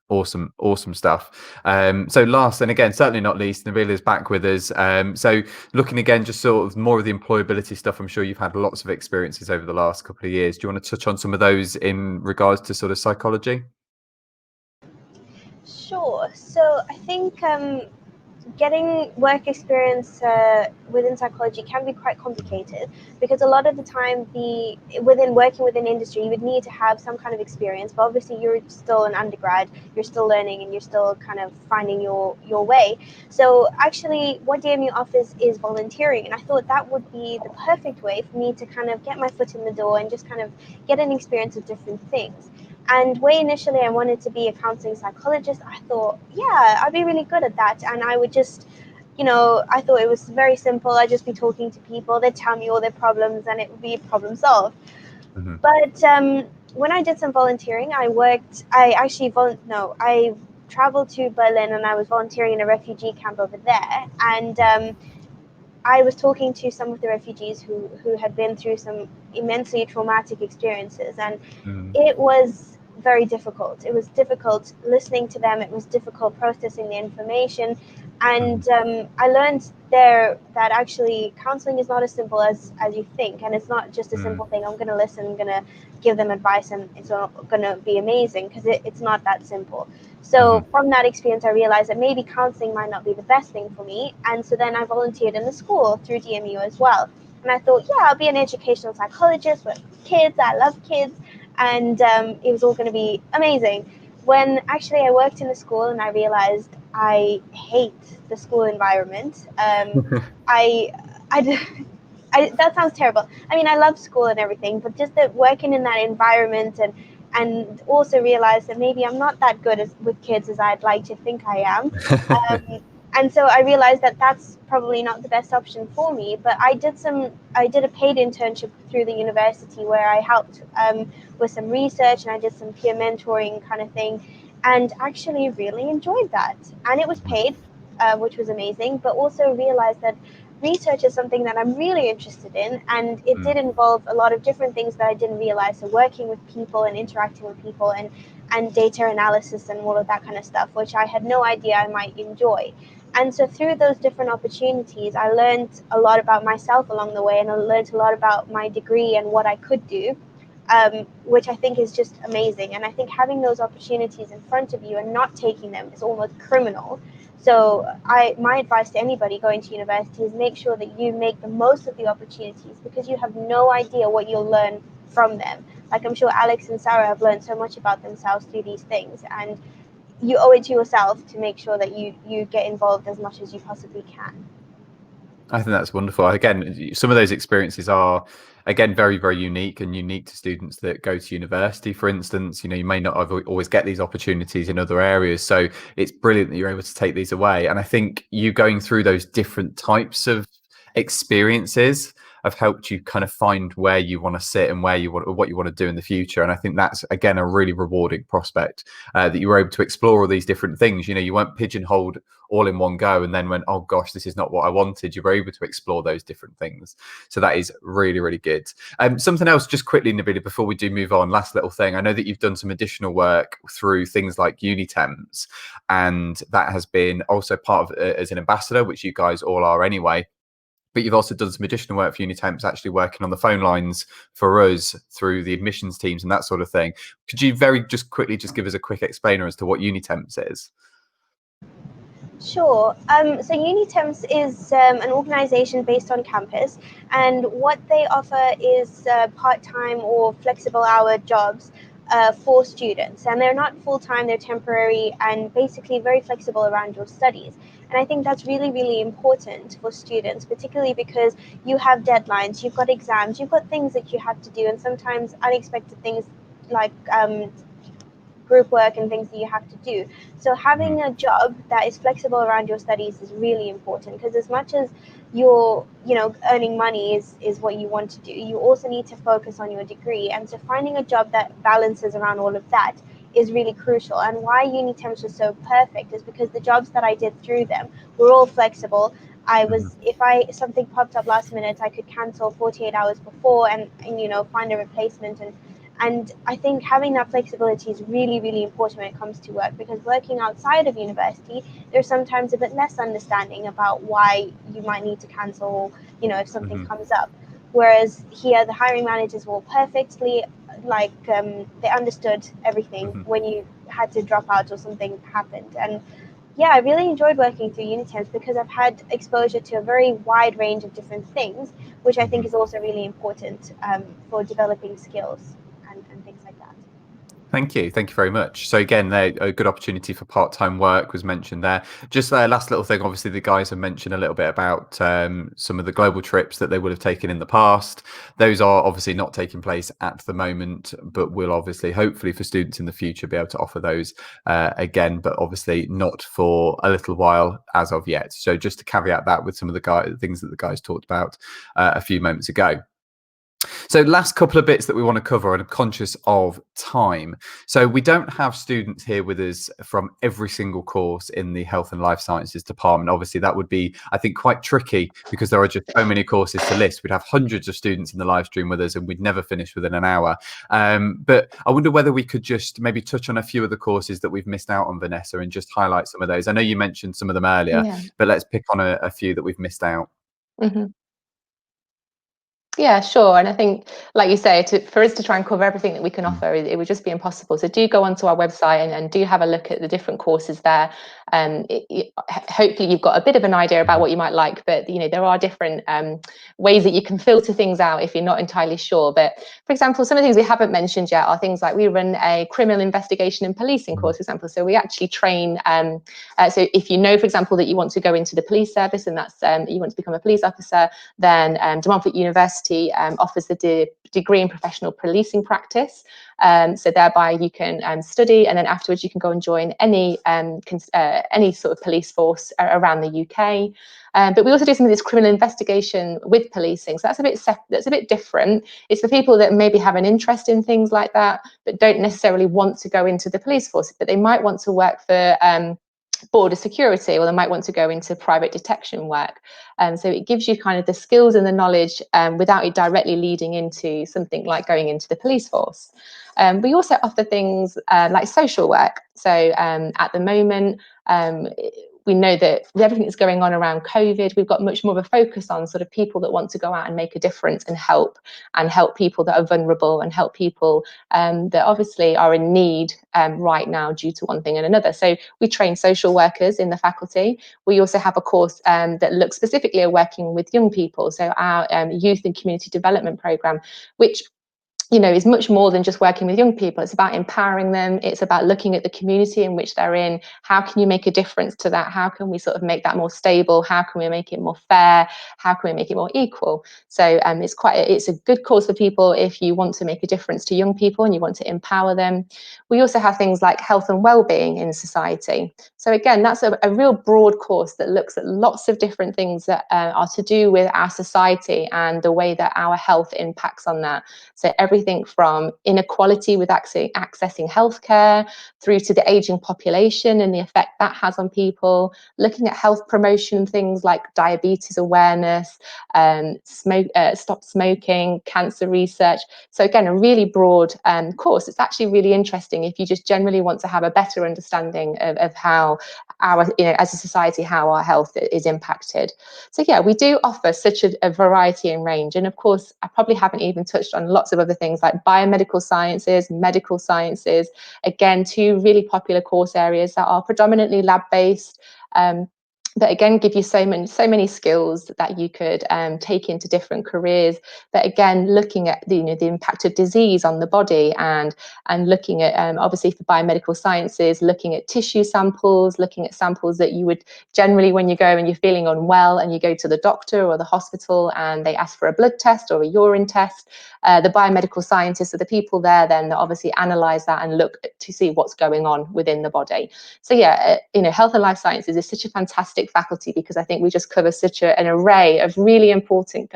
Awesome stuff. So last, and again, certainly not least, Nabila is back with us. So looking again, just sort of more of the employability stuff, I'm sure you've had lots of experiences over the last couple of years. Do you want to touch on some of those in regards to sort of psychology? Sure. So I think getting work experience within psychology can be quite complicated, because a lot of the time within working within industry you would need to have some kind of experience, but obviously you're still an undergrad, you're still learning, and you're still kind of finding your way. So actually what DMU offers is volunteering, and I thought that would be the perfect way for me to kind of get my foot in the door and just kind of get an experience of different things. And way initially I wanted to be a counseling psychologist, I thought, yeah, I'd be really good at that. And I would just, I thought it was very simple. I'd just be talking to people, they'd tell me all their problems and it would be problem solved. But when I did some volunteering, I traveled to Berlin and I was volunteering in a refugee camp over there. And I was talking to some of the refugees who had been through some immensely traumatic experiences, and it was very difficult. It was difficult listening to them. It was difficult processing the information. And I learned there that actually counseling is not as simple as you think. And it's not just a simple thing. I'm going to listen, I'm going to give them advice, and it's not going to be amazing, because it's not that simple. So from that experience, I realized that maybe counseling might not be the best thing for me. And so then I volunteered in the school through DMU as well. And I thought, yeah, I'll be an educational psychologist with kids. I love kids. And it was all going to be amazing. When actually I worked in the school and I realized I hate the school environment. That sounds terrible. I mean, I love school and everything, but just that working in that environment, and also realize that maybe I'm not that good with kids as I'd like to think I am. And so I realized that that's probably not the best option for me. But I did a paid internship through the university where I helped with some research, and I did some peer mentoring kind of thing, and actually really enjoyed that. And it was paid, which was amazing, but also realized that research is something that I'm really interested in, and it did involve a lot of different things that I didn't realize. So working with people and interacting with people, and data analysis and all of that kind of stuff, which I had no idea I might enjoy. And so through those different opportunities, I learned a lot about myself along the way, and I learned a lot about my degree and what I could do, which I think is just amazing. And I think having those opportunities in front of you and not taking them is almost criminal. So my advice to anybody going to university is make sure that you make the most of the opportunities, because you have no idea what you'll learn from them. Like, I'm sure Alex and Sarah have learned so much about themselves through these things, and you owe it to yourself to make sure that you get involved as much as you possibly can. I think that's wonderful. Again, some of those experiences are, again, very, very unique to students that go to university, for instance. You may not always get these opportunities in other areas. So it's brilliant that you're able to take these away. And I think you going through those different types of experiences have helped you kind of find where you want to sit and what you want to do in the future. And I think that's, again, a really rewarding prospect, that you were able to explore all these different things. You weren't pigeonholed all in one go and then went, oh gosh, this is not what I wanted. You were able to explore those different things. So that is really, really good. Something else just quickly, Nabila, before we do move on, last little thing. I know that you've done some additional work through things like Untitled, and that has been also part of as an ambassador, which you guys all are anyway. But you've also done some additional work for Untitled, actually working on the phone lines for us through the admissions teams and that sort of thing. Could you just quickly give us a quick explainer as to what Untitled is? Sure. So Unitemps is an organization based on campus, and what they offer is part-time or flexible hour jobs for students. And they're not full-time, they're temporary and basically very flexible around your studies. And I think that's really, really important for students, particularly because you have deadlines, you've got exams, you've got things that you have to do, and sometimes unexpected things like group work and things that you have to do. So having a job that is flexible around your studies is really important, because as much as you're earning money is what you want to do, you also need to focus on your degree. And so finding a job that balances around all of that is really crucial. And why Unitemps was so perfect is because the jobs that I did through them were all flexible. If something popped up last minute, I could cancel 48 hours before and find a replacement. And I think having that flexibility is really, really important when it comes to work, because working outside of university, there's sometimes a bit less understanding about why you might need to cancel, if something comes up. Whereas here, the hiring managers were perfectly, they understood everything when you had to drop out or something happened. And yeah, I really enjoyed working through Unitemps because I've had exposure to a very wide range of different things, which I think is also really important for developing skills and things like that. Thank you very much. So again, a good opportunity for part-time work was mentioned there. Just last little thing, obviously the guys have mentioned a little bit about some of the global trips that they would have taken in the past. Those are obviously not taking place at the moment, but will obviously, hopefully for students in the future, be able to offer those again, but obviously not for a little while as of yet. So just to caveat that with some of the things that the guys talked about a few moments ago. So last couple of bits that we want to cover, and I'm conscious of time. So we don't have students here with us from every single course in the Health and Life Sciences department. Obviously, that would be, I think, quite tricky because there are just so many courses to list. We'd have hundreds of students in the live stream with us and we'd never finish within an hour. But I wonder whether we could just maybe touch on a few of the courses that we've missed out on, Vanessa, and just highlight some of those. I know you mentioned some of them earlier, but let's pick on a few that we've missed out. Yeah, sure. And I think, like you say, for us to try and cover everything that we can offer, it would just be impossible. So do go onto our website and do have a look at the different courses there. Hopefully you've got a bit of an idea about what you might like, but there are different ways that you can filter things out if you're not entirely sure. But for example, some of the things we haven't mentioned yet are things like we run a criminal investigation and policing course, for example. So we actually train. So if you know, for example, that you want to go into the police service and that's you want to become a police officer, then De Montfort University offers the degree in professional policing practice. So thereby you can study, and then afterwards you can go and join any sort of police force around the UK. But we also do some of this criminal investigation with policing. So that's a bit different. It's for people that maybe have an interest in things like that, but don't necessarily want to go into the police force, but they might want to work for border security, or they might want to go into private detection work. So it gives you kind of the skills and the knowledge without it directly leading into something like going into the police force. We also offer things like social work. So at the moment, we know that with everything that's going on around COVID, we've got much more of a focus on sort of people that want to go out and make a difference and help people that are vulnerable and help people that obviously are in need right now due to one thing and another. So we train social workers in the faculty. We also have a course that looks specifically at working with young people. So our youth and community development program, which is much more than just working with young people. It's about empowering them. It's about looking at the community in which they're in. How can you make a difference to that? How can we sort of make that more stable? How can we make it more fair? How can we make it more equal? So it's a good cause for people if you want to make a difference to young people and you want to empower them. We also have things like health and well-being in society. So again, that's a real broad course that looks at lots of different things that are to do with our society and the way that our health impacts on that. So everything from inequality with accessing healthcare through to the aging population and the effect that has on people, looking at health promotion, things like diabetes awareness, stop smoking, cancer research. So again, a really broad course. It's actually really interesting if you just generally want to have a better understanding of how our, as a society, how our health is impacted. So yeah, we do offer such a variety and range. And of course, I probably haven't even touched on lots of other things like biomedical sciences, medical sciences. Again, two really popular course areas that are predominantly lab-based, but again, give you so many skills that you could take into different careers. But again, looking at the impact of disease on the body, and looking at obviously for biomedical sciences, looking at tissue samples, looking at samples that you would generally, when you go and you're feeling unwell and you go to the doctor or the hospital and they ask for a blood test or a urine test, the biomedical scientists are the people there then that obviously analyze that and look to see what's going on within the body. So yeah, health and life sciences is such a fantastic faculty because I think we just cover such an array of really important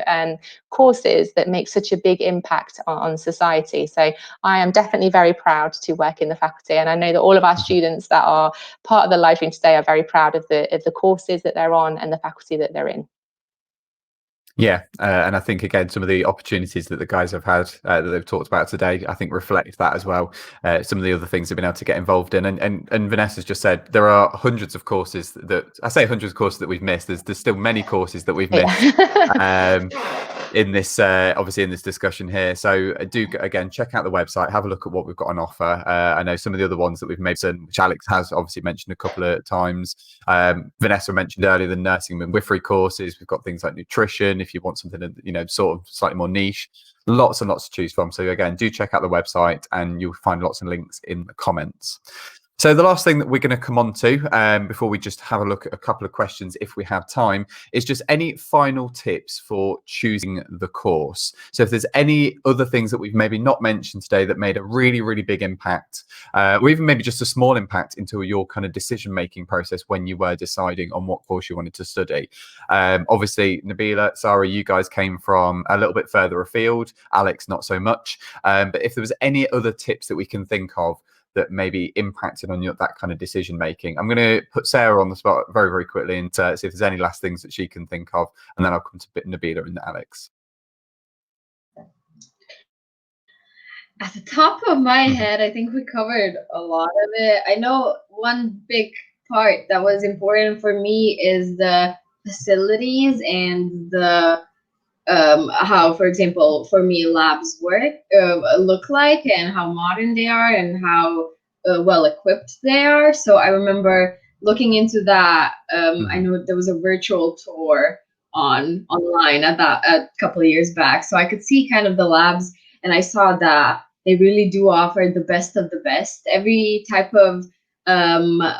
courses that make such a big impact on society. So I am definitely very proud to work in the faculty, and I know that all of our students that are part of the live stream today are very proud of the courses that they're on and the faculty that they're in. Yeah, and I think again some of the opportunities that the guys have had that they've talked about today, I think reflect that as well. Some of the other things they've been able to get involved in, and Vanessa's just said there are hundreds of courses that I say hundreds of courses that we've missed. There's still many courses that we've missed. Yeah. In this obviously in this discussion here, so do again check out the website, have a look at what we've got on offer. I know some of the other ones that we've made, which Alex has obviously mentioned a couple of times. Vanessa mentioned earlier the nursing and midwifery courses. We've got things like nutrition if you want something sort of slightly more niche. Lots and lots to choose from. So again, do check out the website and you'll find lots of links in the comments. So the last thing that we're going to come on to before we just have a look at a couple of questions, if we have time, is just any final tips for choosing the course. So if there's any other things that we've maybe not mentioned today that made a really, really big impact, or even maybe just a small impact into your kind of decision-making process when you were deciding on what course you wanted to study. Obviously, Nabila, Sarah, you guys came from a little bit further afield. Alex, not so much. But if there was any other tips that we can think of that maybe impacted on that kind of decision making. I'm going to put Sarah on the spot very, very quickly and see if there's any last things that she can think of, and then I'll come to Nabila and Alex. At the top of my head, I think we covered a lot of it. I know one big part that was important for me is the facilities and the how, for example, for me, labs look like, and how modern they are, and how well equipped they are. So I remember looking into that. I know there was a virtual tour online a couple of years back, so I could see kind of the labs, and I saw that they really do offer the best of the best. Every type of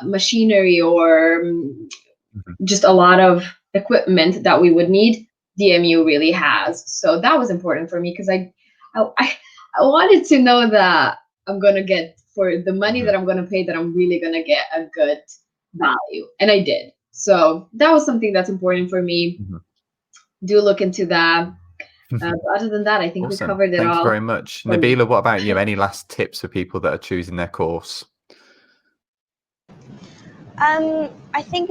machinery or just a lot of equipment that we would need, DMU really has. So that was important for me because I wanted to know that I'm gonna get, for the money that I'm gonna pay, that I'm really gonna get a good value, and I did. So that was something that's important for me. Do look into that. Other than that, I think we covered it all. Thank you very much. Nabila, what about you? Any last tips for people that are choosing their course? I think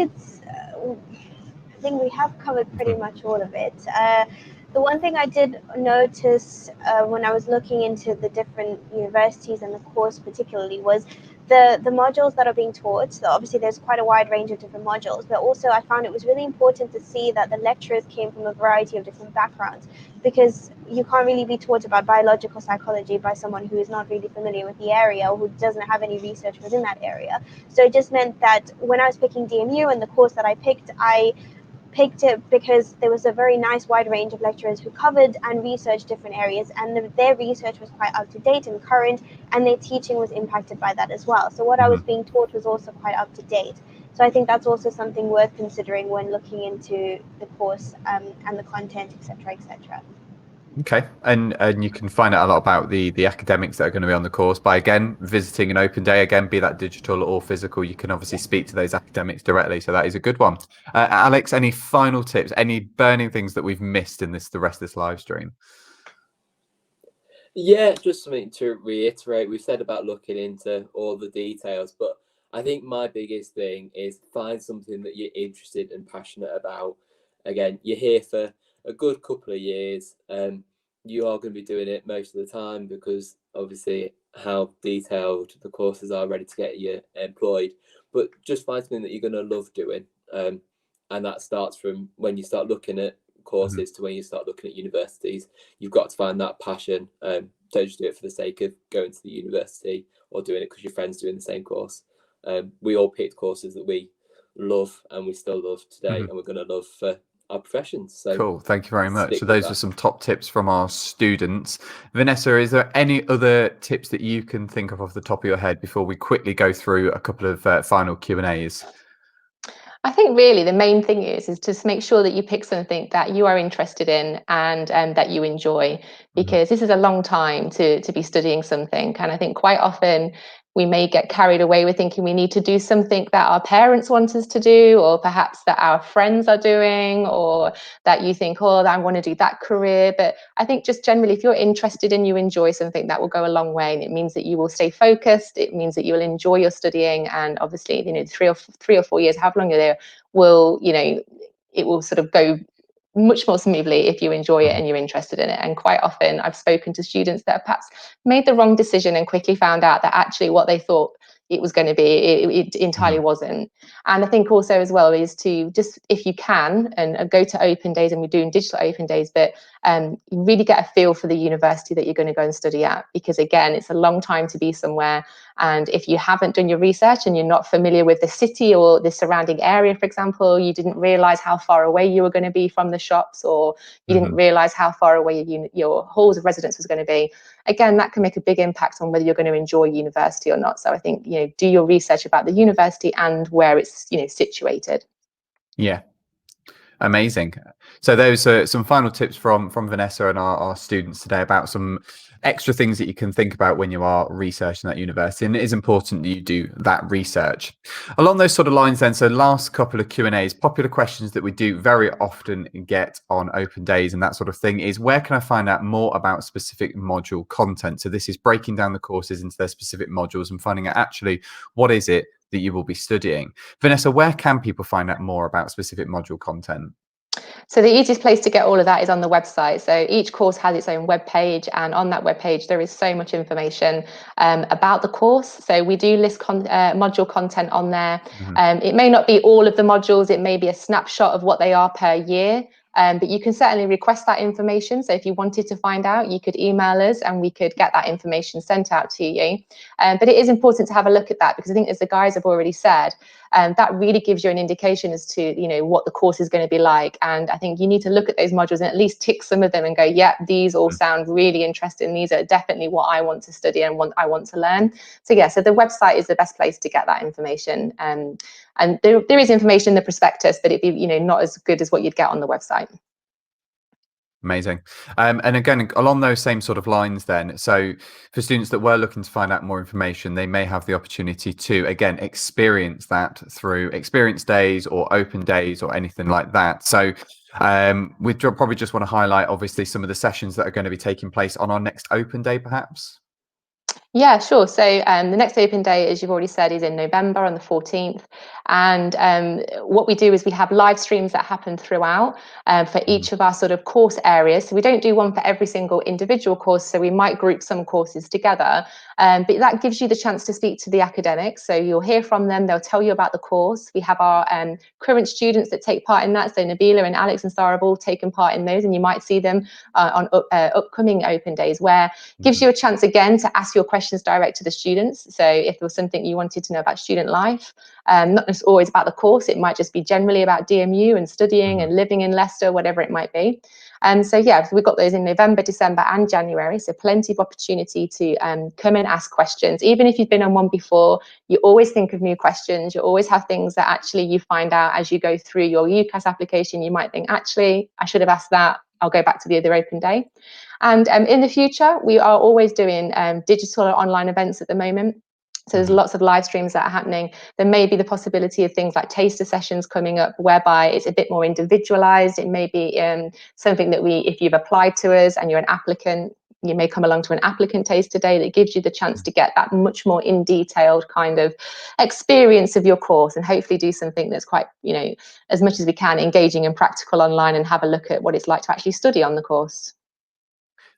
we have covered pretty much all of it. The one thing I did notice when I was looking into the different universities and the course particularly was the modules that are being taught. So obviously there's quite a wide range of different modules, but also I found it was really important to see that the lecturers came from a variety of different backgrounds, because you can't really be taught about biological psychology by someone who is not really familiar with the area or who doesn't have any research within that area. So it just meant that when I was picking DMU and the course that I picked picked it because there was a very nice wide range of lecturers who covered and researched different areas, and their research was quite up to date and current, and their teaching was impacted by that as well. So what I was being taught was also quite up to date. So I think that's also something worth considering when looking into the course and the content, etc., etc. Okay, and you can find out a lot about the academics that are going to be on the course by, again, visiting an open day, again, be that digital or physical. You can obviously speak to those academics directly, so that is a good one. Alex, any final tips, any burning things that we've missed in the rest of this live stream? Yeah, just something to reiterate. We've said about looking into all the details, but I think my biggest thing is find something that you're interested and passionate about. Again, you're here for a good couple of years, and you are going to be doing it most of the time because obviously how detailed the courses are ready to get you employed. But just find something that you're going to love doing, and that starts from when you start looking at courses to when you start looking at universities. You've got to find that passion. Don't just do it for the sake of going to the university or doing it because your friend's doing the same course. We all picked courses that we love and we still love today, and we're going to love for our professions. So cool, thank you very much. So those are some top tips from our students. Vanessa, is there any other tips that you can think of off the top of your head before we quickly go through a couple of final Q&As? I think really the main thing is just make sure that you pick something that you are interested in and that you enjoy, because this is a long time to be studying something. And I think quite often we may get carried away with thinking we need to do something that our parents want us to do, or perhaps that our friends are doing, or that you think, oh, I want to do that career. But I think just generally, if you're interested and you enjoy something, that will go a long way. And it means that you will stay focused. It means that you will enjoy your studying. And obviously, 3 or 4 years, however long you're there, will, it will sort of go much more smoothly if you enjoy it and you're interested in it. And quite often I've spoken to students that have perhaps made the wrong decision and quickly found out that actually what they thought it was going to be, it entirely wasn't. And I think also as well is to just, if you can, and go to open days, and we're doing digital open days, but really get a feel for the university that you're going to go and study at, because again, it's a long time to be somewhere. And if you haven't done your research and you're not familiar with the city or the surrounding area, for example, you didn't realize how far away you were going to be from the shops, or you didn't realize how far away your halls of residence was going to be, again, that can make a big impact on whether you're going to enjoy university or not. So I think, do your research about the university and where it's, situated. Yeah. Amazing. So those are some final tips from Vanessa and our students today about some extra things that you can think about when you are researching at university. And it is important that you do that research. Along those sort of lines then, so last couple of Q&As, popular questions that we do very often get on open days and that sort of thing is, where can I find out more about specific module content? So this is breaking down the courses into their specific modules and finding out actually what is it that you will be studying. Vanessa, where can people find out more about specific module content? So the easiest place to get all of that is on the website. So each course has its own web page, and on that web page there is so much information about the course. So we do list module content on there. It may not be all of the modules, it may be a snapshot of what they are per year. But you can certainly request that information. So if you wanted to find out, you could email us and we could get that information sent out to you. But it is important to have a look at that, because I think, as the guys have already said, that really gives you an indication as to, what the course is going to be like. And I think you need to look at those modules and at least tick some of them and go, yeah, these all sound really interesting. These are definitely what I want to study and I want to learn. So yeah, so the website is the best place to get that information. And there is information in the prospectus, but it'd be, not as good as what you'd get on the website. Amazing. And again, along those same sort of lines then, so for students that were looking to find out more information, they may have the opportunity to, again, experience that through experience days or open days or anything like that. So we probably just want to highlight, obviously, some of the sessions that are going to be taking place on our next open day, perhaps. Yeah, sure. So the next open day, as you've already said, is in November on the 14th. And what we do is we have live streams that happen throughout for each of our sort of course areas. So we don't do one for every single individual course. So we might group some courses together. But that gives you the chance to speak to the academics. So you'll hear from them. They'll tell you about the course. We have our current students that take part in that. So Nabila and Alex and Sarah have all taken part in those. And you might see them on upcoming open days, where it gives you a chance again to ask your questions questions direct to the students. So if there was something you wanted to know about student life, not just always about the course, it might just be generally about DMU and studying and living in Leicester, whatever it might be. And so, yeah, we got those in November, December and January. So plenty of opportunity to come and ask questions. Even if you've been on one before, you always think of new questions. You always have things that actually you find out as you go through your UCAS application. You might think, actually, I should have asked that. I'll go back to the other open day. And in the future, we are always doing digital or online events at the moment. So there's lots of live streams that are happening. There may be the possibility of things like taster sessions coming up, whereby it's a bit more individualized. It may be something that if you've applied to us and you're an applicant, you may come along to an applicant taster day that gives you the chance to get that much more in detailed kind of experience of your course, and hopefully do something that's quite, as much as we can, engaging and practical online, and have a look at what it's like to actually study on the course.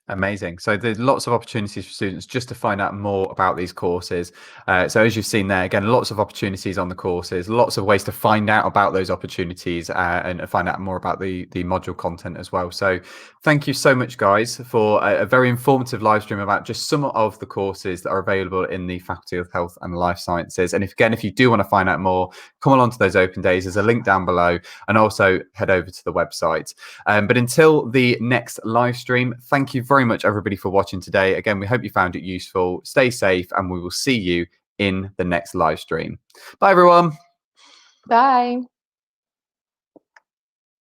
Amazing. So there's lots of opportunities for students just to find out more about these courses. So as you've seen there, again, lots of opportunities on the courses, lots of ways to find out about those opportunities and find out more about the module content as well. So thank you so much, guys, for a very informative live stream about just some of the courses that are available in the Faculty of Health and Life Sciences. And if you do want to find out more, come along to those open days. There's a link down below, and also head over to the website. But until the next live stream, thank you very much, everybody, for watching today. Again, we hope you found it useful. Stay safe, and we will see you in the next live stream. Bye, everyone. Bye.